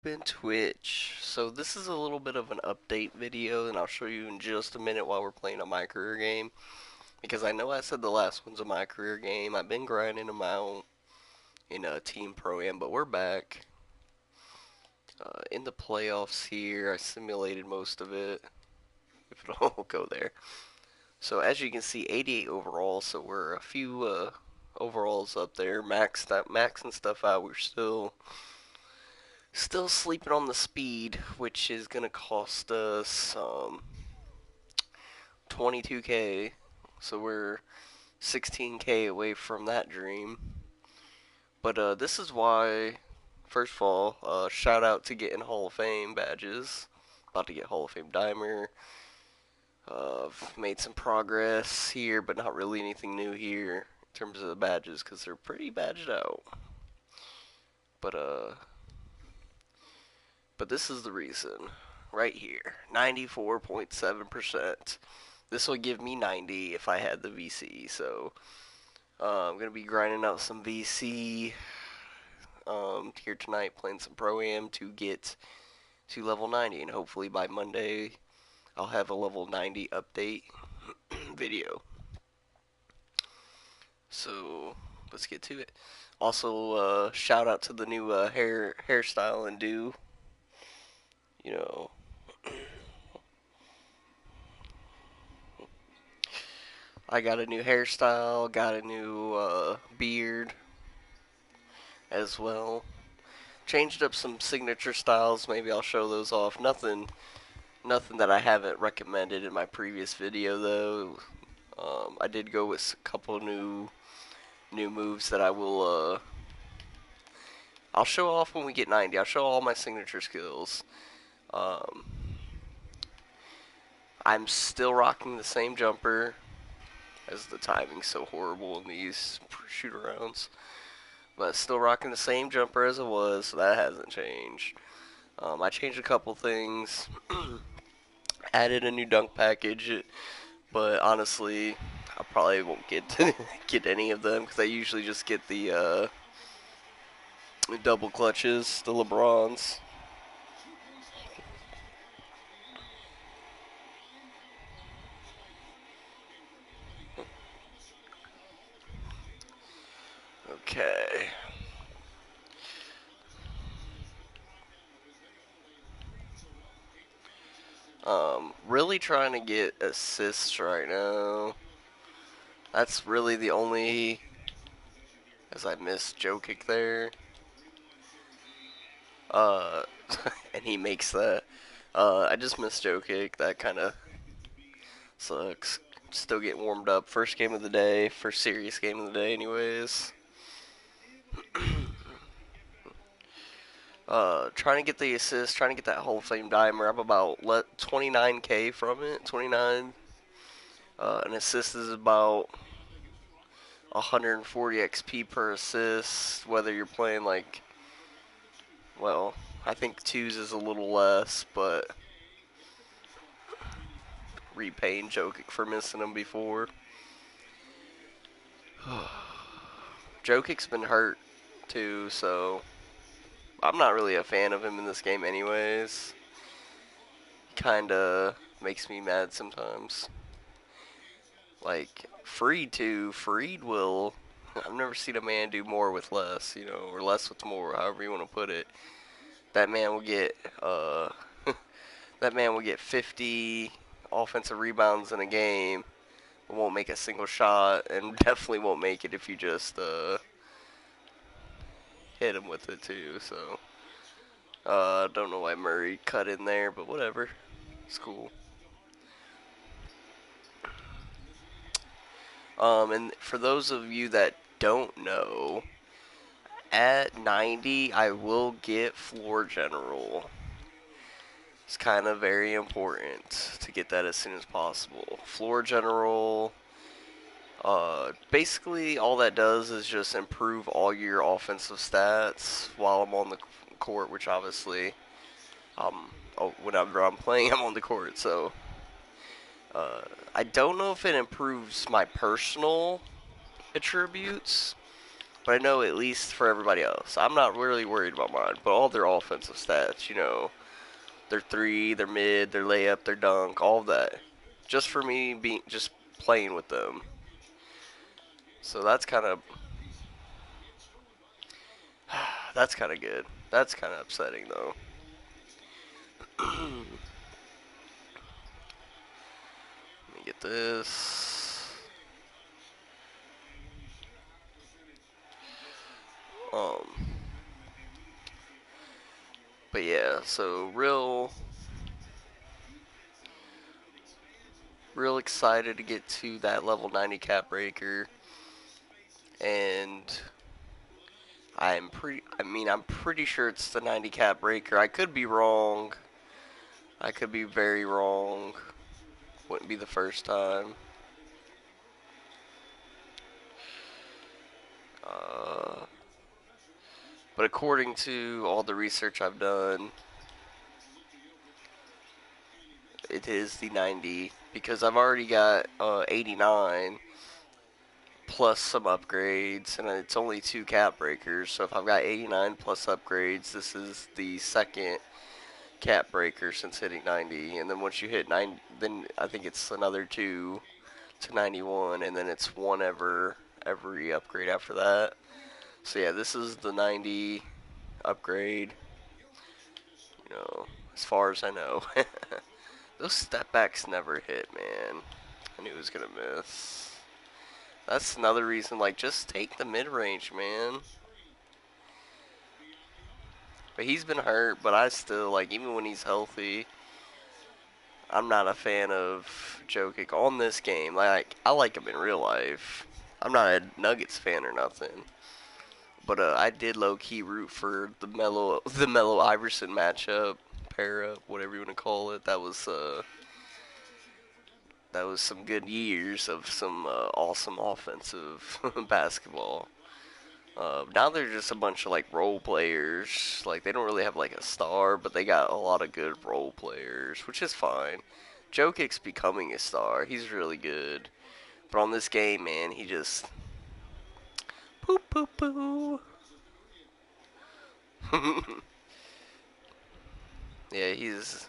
Been Twitch. So this is a little bit of an update video, and I'll show you in just a minute while we're playing a MyCAREER game. Because I know I said the last one's a MyCAREER game. I've been grinding them out in a Team Pro Am, but we're back in the playoffs here. I simulated most of it, if it'll go there. So as you can see, 88 overall. So we're a few overalls up there, maxing stuff out. We're still sleeping on the speed, which is gonna cost us 22k. So we're 16k away from that dream. But this is why, first of all, shout out to getting Hall of Fame badges. About to get Hall of Fame Dimer. I've made some progress here, but not really anything new here in terms of the badges because they're pretty badged out. But but this is the reason right here, 94.7%. This will give me 90 if I had the VC. So I'm gonna be grinding out some VC here tonight, playing some Pro Am to get to level 90, and hopefully by Monday I'll have a level 90 update video. So let's get to it. Also, shout out to the new hairstyle and do. You know, I got a new hairstyle, got a new beard as well. Changed up some signature styles. Maybe I'll show those off. Nothing that I haven't recommended in my previous video though. I did go with a couple new moves that I'll show off when we get 90. I'll show all my signature skills. Um, I'm still rocking the same jumper, as the timing's so horrible in these shoot arounds. But still rocking the same jumper as it was, so that hasn't changed. I changed a couple things, added a new dunk package, but honestly, I probably won't get any of them because I usually just get the double clutches, the LeBrons. Okay. Really trying to get assists right now. That's really the only, as I missed Joe kick there. Uh, and he makes that. I just missed Joe kick. That kind of sucks. Still getting warmed up. First game of the day. First serious game of the day, anyways. Trying to get the assist. Trying to get that Hall of Fame dimer. I'm about 29k from it. 29. An assist is about 140 XP per assist. Whether you're playing like, well, I think twos is a little less, but repaying Jokic for missing him before. Jokic's been hurt too, so I'm not really a fan of him in this game anyways. Kinda makes me mad sometimes. Like, Freed will, I've never seen a man do more with less, or less with more, however you want to put it. That man will get, that man will get 50 offensive rebounds in a game, won't make a single shot, and definitely won't make it if you just hit him with it too. So don't know why Murray cut in there, but whatever, it's cool. And for those of you that don't know, at 90 I will get floor general. It's kind of very important to get that as soon as possible. Floor general, basically all that does is just improve all your offensive stats while I'm on the court, which obviously, whenever I'm playing, I'm on the court. So I don't know if it improves my personal attributes, But I know at least for everybody else, I'm not really worried about mine. But all their offensive stats, their three, their mid, their layup, their dunk, all of that, just for me being just playing with them. So that's kind of good. That's kind of upsetting though. Let me get this. Um, but yeah, so real excited to get to that level 90 cap breaker, and I'm pretty sure it's the 90 cap breaker. I could be wrong. I could be very wrong. Wouldn't be the first time. Uh, but according to all the research I've done, it is the 90 because I've already got 89 plus some upgrades, and it's only two cap breakers. So if I've got 89 plus upgrades, this is the second cap breaker since hitting 90. And then once you hit 90, then I think it's another two to 91, and then it's one every upgrade after that. So yeah, this is the 90 upgrade. As far as I know. Those step backs never hit, man. I knew he was gonna miss. That's another reason, like, just take the mid range, man. But he's been hurt, but I still, like, even when he's healthy, I'm not a fan of Jokic on this game. Like, I like him in real life. I'm not a Nuggets fan or nothing. But I did low key root for the Melo Iverson matchup, pair up, whatever you want to call it. That was some good years of some awesome offensive basketball. Now they're just a bunch of like role players. Like they don't really have like a star, but they got a lot of good role players, which is fine. Jokic's becoming a star. He's really good. But on this game, man, he just poo poo poo. Yeah, he's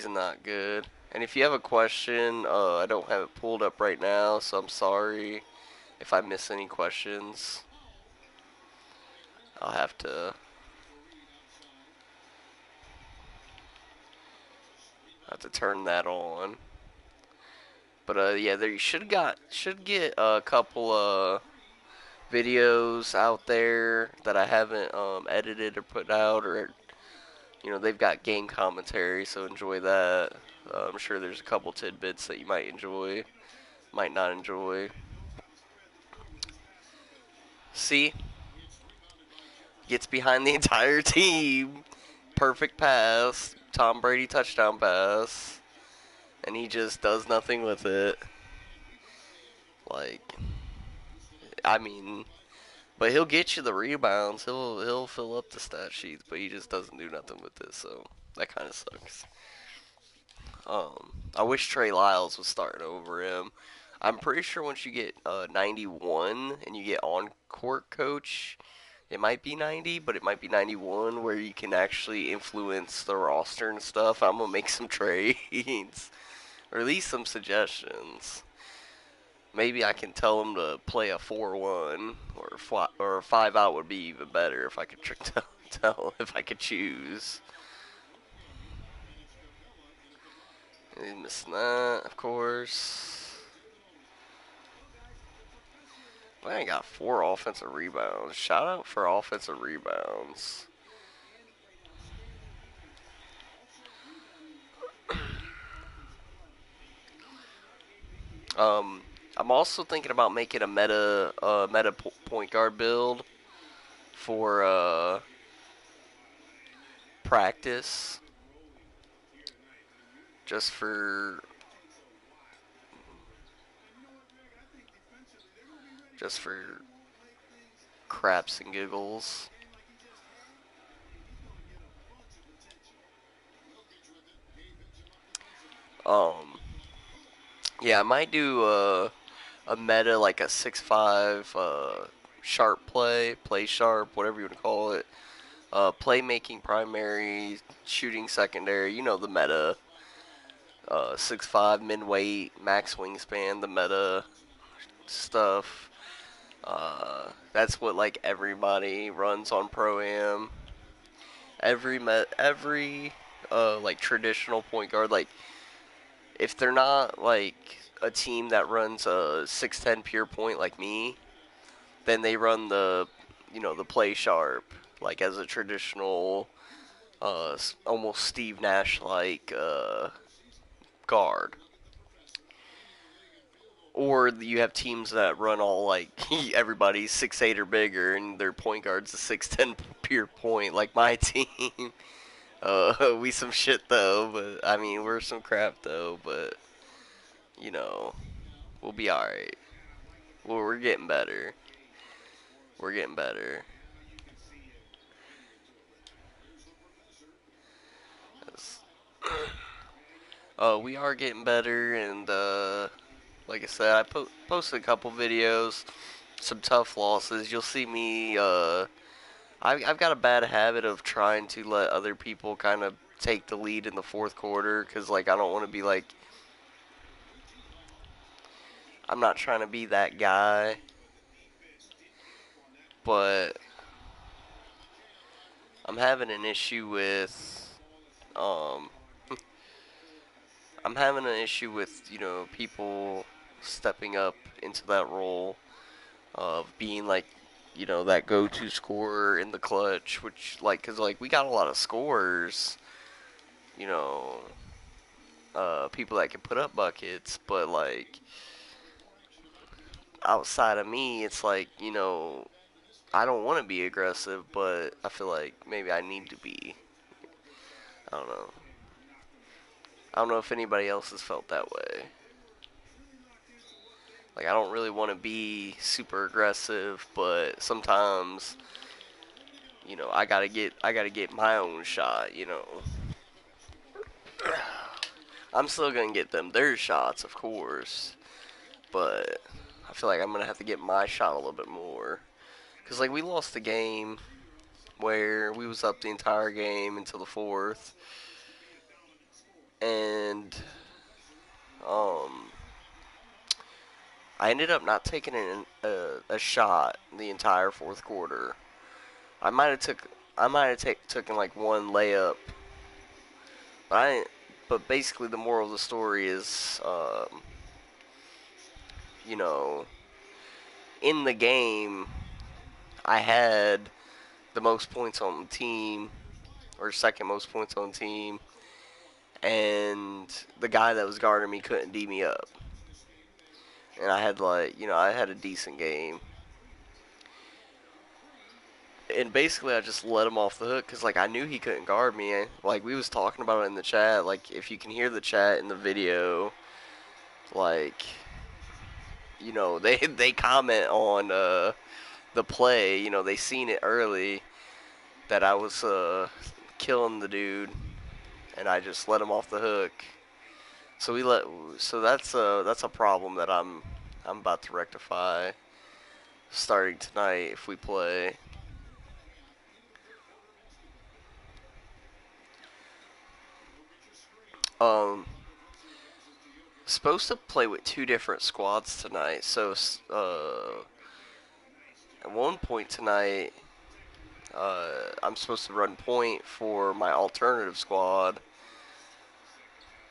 not good. And if you have a question, I don't have it pulled up right now, so I'm sorry if I miss any questions. I'll have to turn that on. But yeah, there you should get a couple videos out there that I haven't edited or put out, or they've got game commentary, so enjoy that. I'm sure there's a couple tidbits that you might enjoy, might not enjoy. See, gets behind the entire team. Perfect pass, Tom Brady touchdown pass, and he just does nothing with it. Like, I mean, but he'll get you the rebounds. He'll fill up the stat sheets, but he just doesn't do nothing with it. So that kind of sucks. I wish Trey Lyles was starting over him. I'm pretty sure once you get 91 and you get on court coach, it might be 90, but it might be 91 where you can actually influence the roster and stuff. I'm gonna make some trades or at least some suggestions. Maybe I can tell him to play a 4-1 or a 5 out would be even better if I could tell if I could choose. He's missing that, of course. I ain't got 4 offensive rebounds. Shout out for offensive rebounds. Um, I'm also thinking about making a meta point guard build for practice, just for craps and giggles. Um, yeah, I might do a meta like a 6'5", sharp play sharp, whatever you want to call it. Playmaking primary, shooting secondary. You know the meta. 6'5", mid weight, max wingspan. The meta stuff. That's what like everybody runs on Pro Am. Every like traditional point guard, like if they're not like a team that runs a 6'10" pure point like me, then they run the play sharp, like as a traditional almost Steve Nash like guard. Or you have teams that run all like everybody's 6'8" or bigger, and their point guard's a 6'10" pure point, like my team. We some shit though, but I mean we're some crap though, but you know we'll be all right. Well, we're getting better. We're getting better. We are getting better, and like I said, I posted a couple videos, some tough losses. You'll see me. I've got a bad habit of trying to let other people kind of take the lead in the fourth quarter, because like I don't want to be like, I'm not trying to be that guy, but I'm having an issue with um I'm having an issue with people stepping up into that role of being like that go-to scorer in the clutch, which like because like we got a lot of scorers, you know, people that can put up buckets, but like outside of me, it's like I don't want to be aggressive, but I feel like maybe I need to be. I don't know. I don't know if anybody else has felt that way. Like I don't really want to be super aggressive, but sometimes I gotta get my own shot. I'm still gonna get them their shots, of course, but I feel like I'm gonna have to get my shot a little bit more. Cause like we lost the game where we was up the entire game until the fourth, and um, I ended up not taking a shot the entire fourth quarter. I might have took I might have taken like one layup, but I didn't. But basically, the moral of the story is, you know, in the game, I had the most points on the team, or second most points on the team, and the guy that was guarding me couldn't D me up. And I had I had a decent game. And basically, I just let him off the hook because, like, I knew he couldn't guard me. Like, we was talking about it in the chat. Like, if you can hear the chat in the video, like, they comment on the play. They seen it early that I was killing the dude, and I just let him off the hook. So we let. So that's a problem that I'm about to rectify starting tonight if we play. Um, Supposed to play with two different squads tonight. So at one point tonight, I'm supposed to run point for my alternative squad,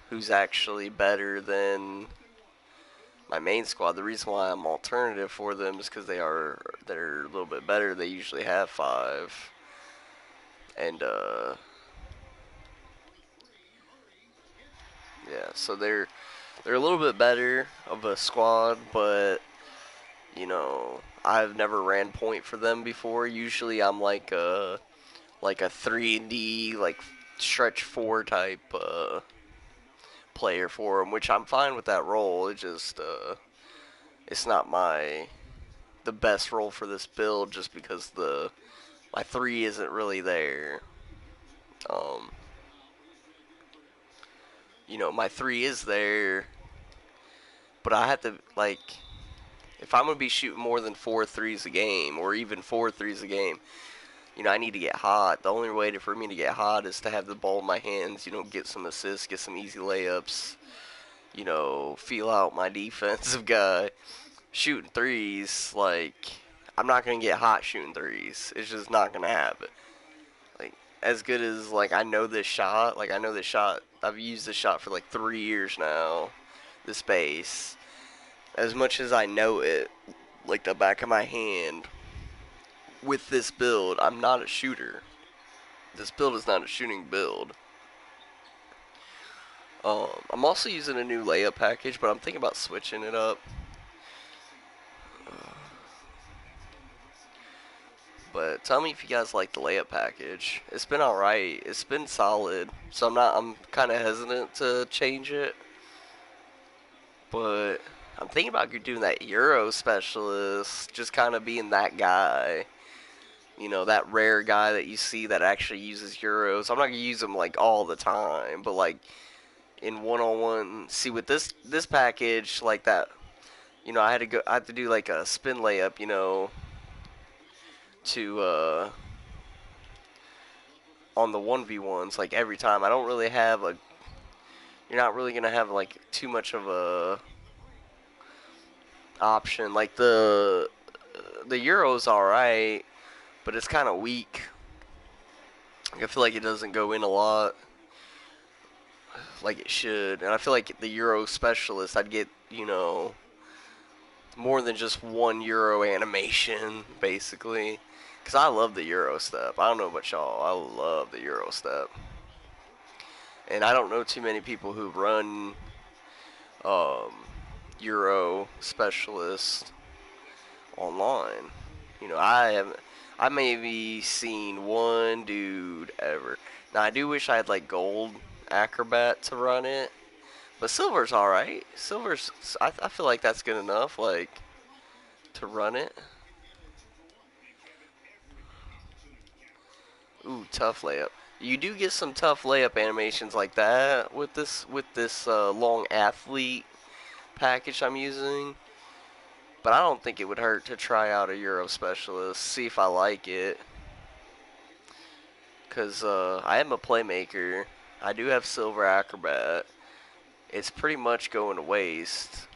who's actually better than my main squad. The reason why I'm alternative for them is because they're a little bit better. They usually have five, and yeah, so they're a little bit better of a squad, but I've never ran point for them before. Usually I'm like a 3 and D, like stretch four type player for them, which I'm fine with that role. It just it's not the best role for this build, just because my three isn't really there. Um, my three is there, but I have to like if I'm gonna be shooting more than 4 threes a game, or even 4 threes a game, I need to get hot. The only way for me to get hot is to have the ball in my hands. Get some assists, get some easy layups. Feel out my defensive guy. Shooting threes, like, I'm not gonna get hot shooting threes. It's just not gonna happen. Like, as good as, like, I know this shot. Like, I know this shot. I've used this shot for like 3 years now. This base. As much as I know it, like the back of my hand, with this build, I'm not a shooter. This build is not a shooting build. I'm also using a new layup package, but I'm thinking about switching it up. But tell me if you guys like the layup package. It's been alright. It's been solid. So I'm kind of hesitant to change it. But I'm thinking about doing that Euro specialist. Just kind of being that guy. That rare guy that you see that actually uses Euros. I'm not going to use them like all the time. But like in one-on-one. See, with this package, like that, I had to do like a spin layup, to on the 1v1s, like every time. I don't really have a. You're not really gonna have like too much of a option. Like the Euro's alright, but it's kind of weak. I feel like it doesn't go in a lot like it should, and I feel like the Euro specialist, I'd get more than just one Euro animation, basically. Because I love the Euro step. I don't know about y'all. I love the Euro step. And I don't know too many people who run um, Euro specialist online. I maybe seen one dude ever. Now, I do wish I had, like, gold acrobat to run it. But silver's alright. I feel like that's good enough, like, to run it. Ooh, tough layup. You do get some tough layup animations like that with this long athlete package I'm using. But I don't think it would hurt to try out a Euro specialist, see if I like it. Because I am a playmaker. I do have silver acrobat. It's pretty much going to waste.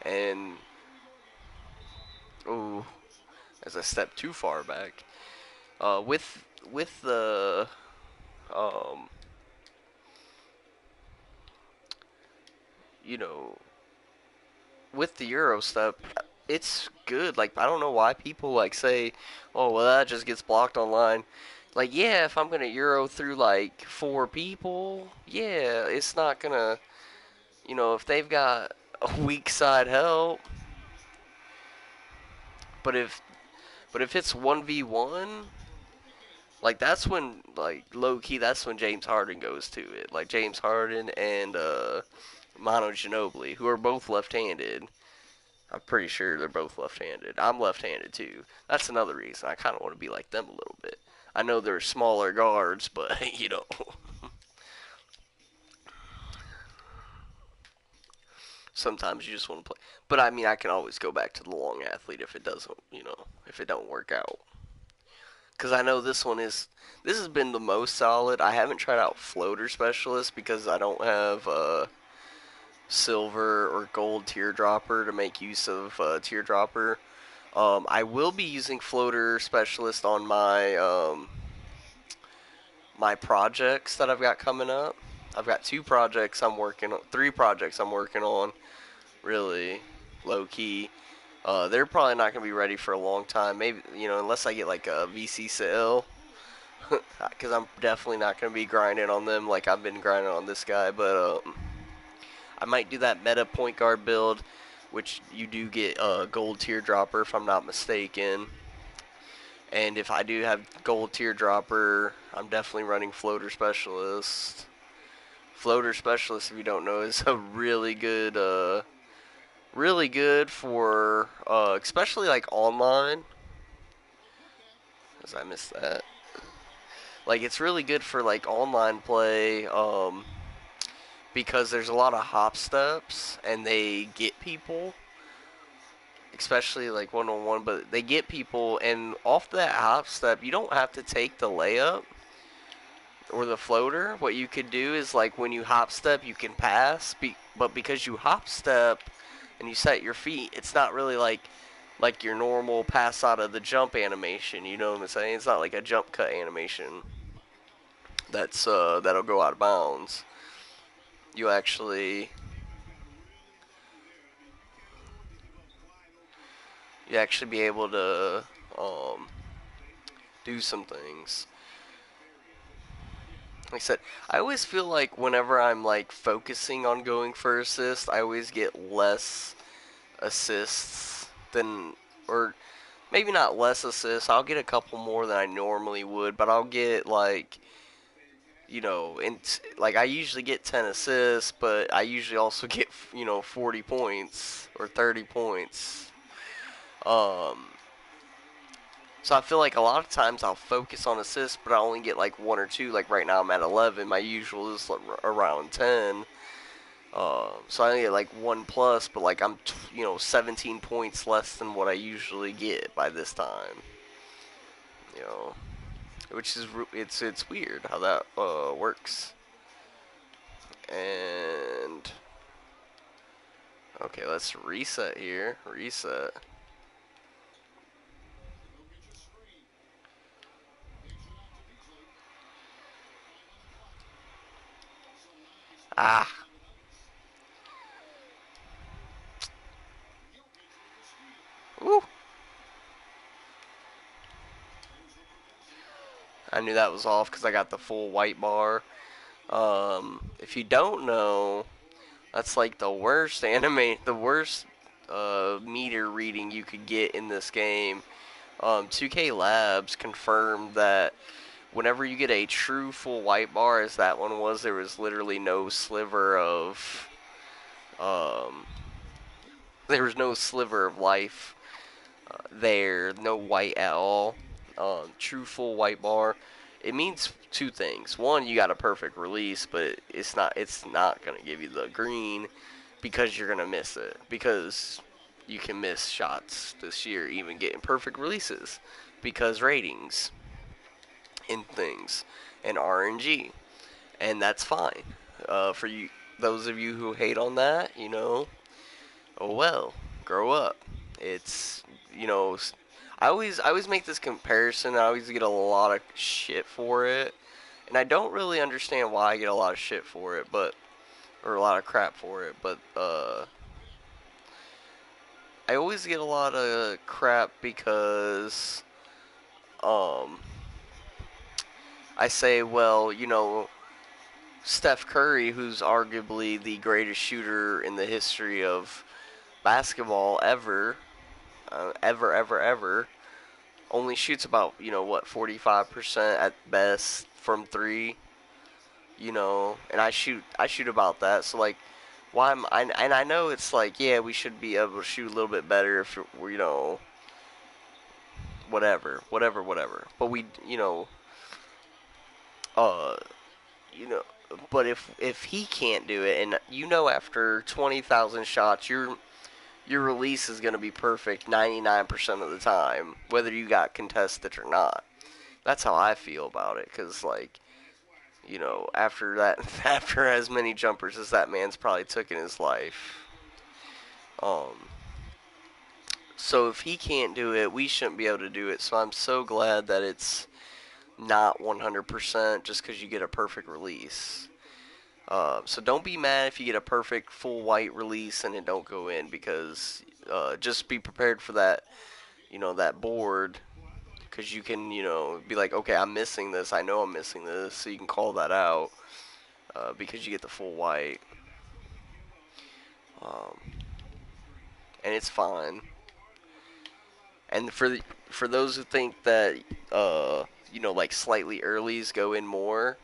And, ooh, as I step too far back. With the um, you know, with the Euro stuff, it's good. Like, I don't know why people like say, "Oh, well, that just gets blocked online." Like, yeah, if I'm gonna Euro through like 4 people, yeah, it's not gonna. If they've got a weak side help, but if it's 1v1, like that's when, like, low key, that's when James Harden goes to it. Like James Harden and Manu Ginobili, who are both left-handed. I'm pretty sure they're both left-handed. I'm left-handed too. That's another reason I kind of want to be like them a little bit. I know they're smaller guards, but sometimes you just want to play. But I mean, I can always go back to the long athlete if it doesn't, if it don't work out. Because I know this has been the most solid. I haven't tried out floater specialist because I don't have silver or gold teardropper to make use of teardropper. I will be using floater specialist on my projects that I've got coming up. I've got 2 projects I'm working on, 3 projects I'm working on, really low key. They're probably not gonna be ready for a long time. Maybe unless I get like a VC sale, because I'm definitely not gonna be grinding on them like I've been grinding on this guy. But I might do that meta point guard build, which you do get a gold teardropper if I'm not mistaken. And if I do have gold teardropper, I'm definitely running floater specialist. Floater specialist, if you don't know, is a really good for especially like online. As I missed that. Like, it's really good for like online play. Because there's a lot of hop steps and they get people. especially like one-on-one, but they get people, and off that hop step, you don't have to take the layup or the floater. What you could do is like when you hop step, you can pass, but because you hop step and you set your feet, it's not really like your normal pass out of the jump animation. You know what I'm saying? It's not like a jump cut animation that'll go out of bounds. You actually be able to um, do some things. Like I said, I always feel like whenever I'm like focusing on going for assist, I always get less assists than, or maybe not less assists. I'll get a couple more than I normally would, but I'll get like, like I usually get 10 assists, but I usually also get 40 points or 30 points. Um, So I feel like a lot of times I'll focus on assists, but I only get like one or two. Like right now I'm at 11. My usual is like around 10. So I only get like one plus, but like I'm 17 points less than what I usually get by this time. You know, which is it's weird how that works. And okay, let's reset here. Reset. Ah. Woo. I knew that was off because I got the full white bar. If you don't know, that's like the worst meter reading you could get in this game. 2K Labs confirmed that whenever you get a true full white bar, as that one was, there was literally no sliver of, um, there was no sliver of life there, no white at all. True full white bar. It means two things. One, you got a perfect release, but it's not gonna give you the green because you're gonna miss it. Because you can miss shots this year, even getting perfect releases, because ratings and things and RNG, and that's fine. For you, those of you who hate on that, oh well, grow up. It's you know, I always make this comparison. I always get a lot of shit for it, and I don't really understand why I get a lot of shit for it, or a lot of crap for it. But I always get a lot of crap because um, I say, well, Steph Curry, who's arguably the greatest shooter in the history of basketball ever, ever, only shoots about 45% at best from three. And I shoot about that. So like, why am I? And I know it's like, yeah, we should be able to shoot a little bit better if we're whatever. But we uh you know but if he can't do it, and after 20,000 shots, your release is going to be perfect 99% of the time, whether you got contested or not. That's how I feel about it, because like, after that, after as many jumpers as that man's probably took in his life, um so if he can't do it, we shouldn't be able to do it. So I'm so glad that it's not 100% just because you get a perfect release. So don't be mad if you get a perfect full white release and it don't go in, because just be prepared for that, that board, because you can, be like, okay, I'm missing this. I know I'm missing this, so you can call that out because you get the full white, um, and it's fine. And for those who think that like slightly earlies go in more,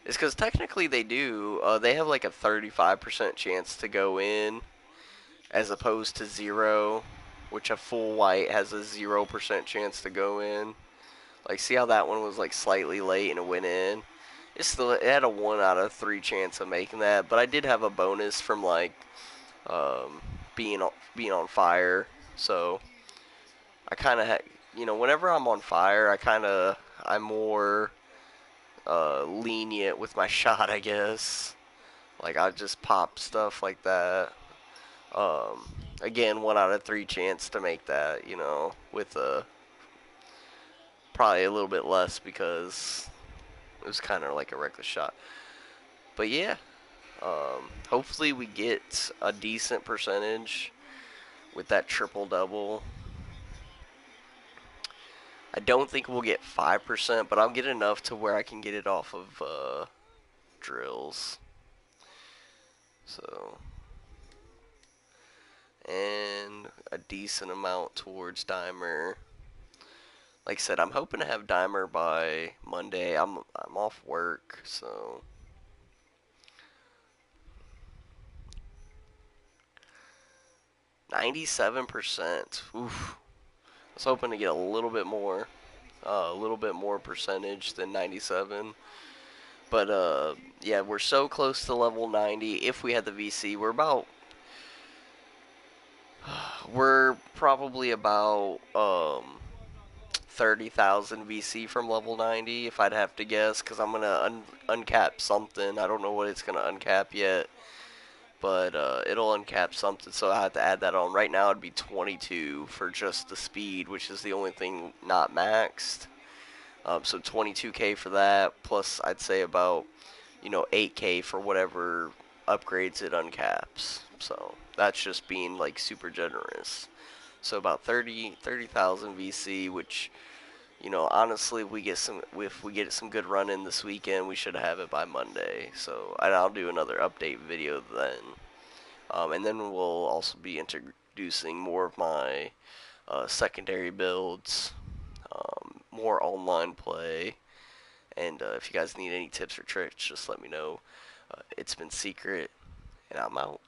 it's because technically they do. They have like a 35% chance to go in, as opposed to zero, which a full white has a 0% chance to go in. Like, see how that one was like slightly late and it went in? It had a 1 out of 3 chance of making that, but I did have a bonus from like um, being on fire. So I kind of, whenever I'm on fire, I'm more lenient with my shot, I guess. Like I just pop stuff like that. Again, 1 out of 3 chance to make that, with probably a little bit less because it was kind of like a reckless shot. But yeah, hopefully we get a decent percentage with that triple double. I don't think we'll get 5%, but I'll get enough to where I can get it off of drills. So, and a decent amount towards Dimer. Like I said, I'm hoping to have Dimer by Monday. I'm off work, so 97%. Oof. I was hoping to get a little bit more percentage than 97. But yeah, we're so close to level 90. If we had the VC, we're probably about 30,000 VC from level 90, if I'd have to guess, because I'm gonna uncap something. I don't know what it's gonna uncap yet, but it'll uncap something, so I have to add that on. Right now, it'd be 22 for just the speed, which is the only thing not maxed. So 22K for that, plus I'd say about 8K for whatever upgrades it uncaps. So that's just being like super generous. So about 30,000 VC, which honestly, if we get some good run in this weekend, we should have it by Monday. So and I'll do another update video then, and then we'll also be introducing more of my secondary builds, more online play, and if you guys need any tips or tricks, just let me know. It's been Secret, and I'm out.